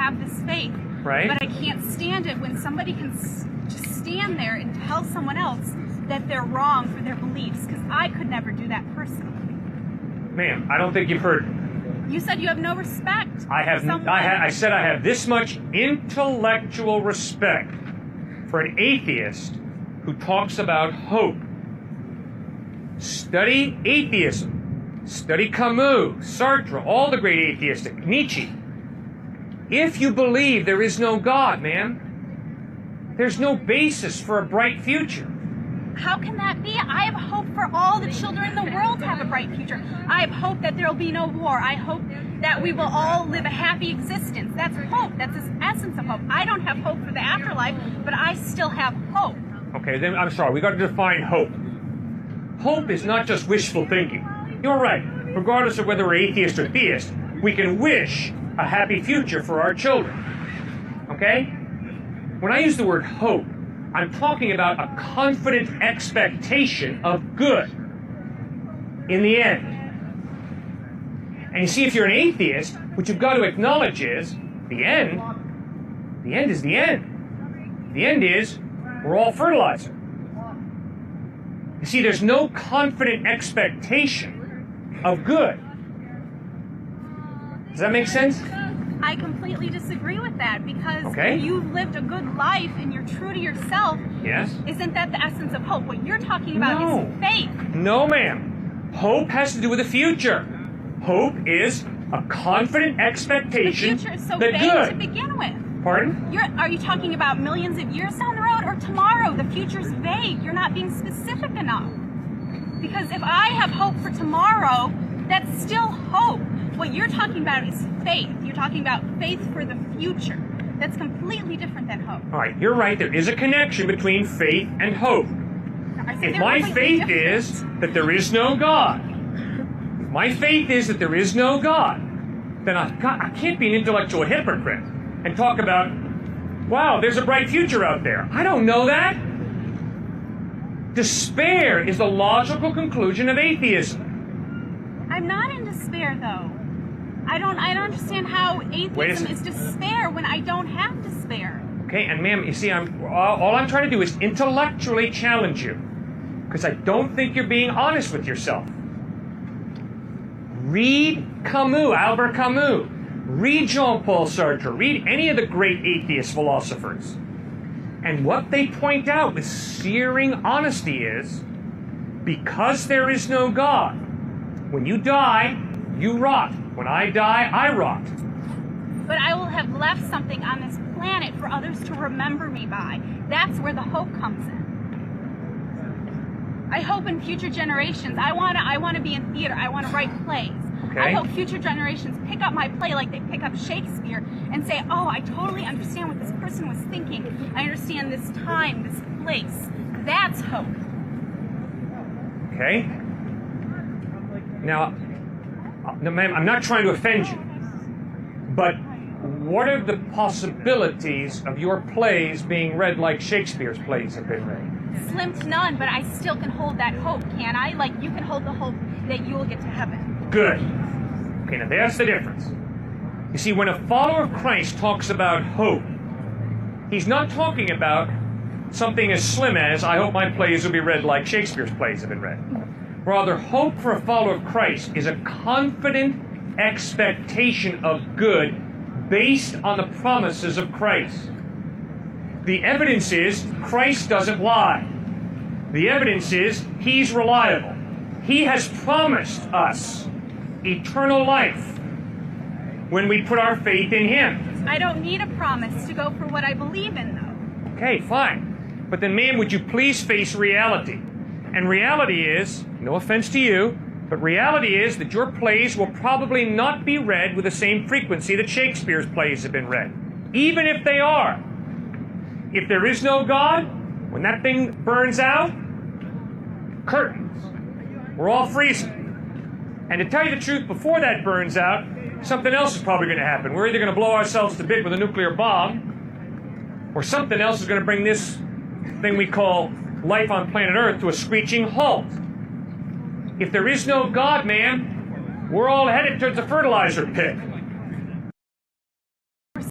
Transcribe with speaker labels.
Speaker 1: have this faith.
Speaker 2: Right.
Speaker 1: But I can't stand it when somebody can just stand there and tell someone else that they're wrong for their beliefs, because I could never do that personally.
Speaker 2: Ma'am, I don't think you've heard me.
Speaker 1: You said you have no respect.
Speaker 2: I said I have this much intellectual respect for an atheist who talks about hope. Study atheism. Study Camus, Sartre, all the great atheistic, Nietzsche. If you believe there is no God, ma'am, there's no basis for a bright future.
Speaker 1: How can that be? I have hope for all the children in the world to have a bright future. I have hope that there will be no war. I hope that we will all live a happy existence. That's hope. That's the essence of hope. I don't have hope for the afterlife, but I still have hope.
Speaker 2: Okay, then I'm sorry. We got to define hope. Hope is not just wishful thinking. You're right. Regardless of whether we're atheist or theist, we can wish a happy future for our children. Okay? When I use the word hope, I'm talking about a confident expectation of good in the end. And you see, if you're an atheist, what you've got to acknowledge is the end is the end. The end is we're all fertilizer. You see, there's no confident expectation of good. Does that make sense?
Speaker 1: I completely disagree with that, because when you've lived a good life and you're true to yourself,
Speaker 2: yes,
Speaker 1: isn't that the essence of hope? What you're talking about is faith.
Speaker 2: No, ma'am. Hope has to do with the future. Hope is a confident expectation
Speaker 1: The future is so
Speaker 2: that
Speaker 1: vague
Speaker 2: good.
Speaker 1: to begin with.
Speaker 2: Pardon?
Speaker 1: Are you talking about millions of years down the road or tomorrow? The future's vague. You're not being specific enough. Because if I have hope for tomorrow, that's still hope. What you're talking about is faith. You're talking about faith for the future. That's completely different than hope.
Speaker 2: All right, you're right. There is a connection between faith and hope. If my faith is that there is no God, my faith is that there is no God, then I can't be an intellectual hypocrite and talk about, wow, there's a bright future out there. I don't know that. Despair is the logical conclusion of atheism.
Speaker 1: I'm not in despair, though. I don't understand how atheism is despair when I don't have despair.
Speaker 2: Okay, and ma'am, you see, all I'm trying to do is intellectually challenge you, because I don't think you're being honest with yourself. Read Camus, Albert Camus. Read Jean-Paul Sartre. Read any of the great atheist philosophers. And what they point out with searing honesty is, because there is no God, when you die, you rot. When I die, I rot.
Speaker 1: But I will have left something on this planet for others to remember me by. That's where the hope comes in. I hope in future generations. I want to be in theater. I want to write plays.
Speaker 2: Okay.
Speaker 1: I hope future generations pick up my play like they pick up Shakespeare and say, oh, I totally understand what this person was thinking. I understand this time, this place. That's hope.
Speaker 2: Okay? Now, ma'am, I'm not trying to offend you, but what are the possibilities of your plays being read like Shakespeare's plays have been read?
Speaker 1: Slim to none, but I still can hold that hope, can't I? Like you can hold the hope that you will get to heaven.
Speaker 2: Good. Okay, now that's the difference. You see, when a follower of Christ talks about hope, he's not talking about something as slim as, I hope my plays will be read like Shakespeare's plays have been read. Rather, hope for a follower of Christ is a confident expectation of good based on the promises of Christ. The evidence is Christ doesn't lie. The evidence is He's reliable. He has promised us eternal life when we put our faith in Him.
Speaker 1: I don't need a promise to go for what I believe in, though.
Speaker 2: Okay, fine. But then, ma'am, would you please face reality? And reality is, no offense to you, but reality is that your plays will probably not be read with the same frequency that Shakespeare's plays have been read. Even if they are. If there is no God, when that thing burns out, curtains. We're all freezing. And to tell you the truth, before that burns out, something else is probably going to happen. We're either going to blow ourselves to bits with a nuclear bomb, or something else is going to bring this thing we call life on planet Earth to a screeching halt. If there is no God, man, we're all headed towards the fertilizer pit.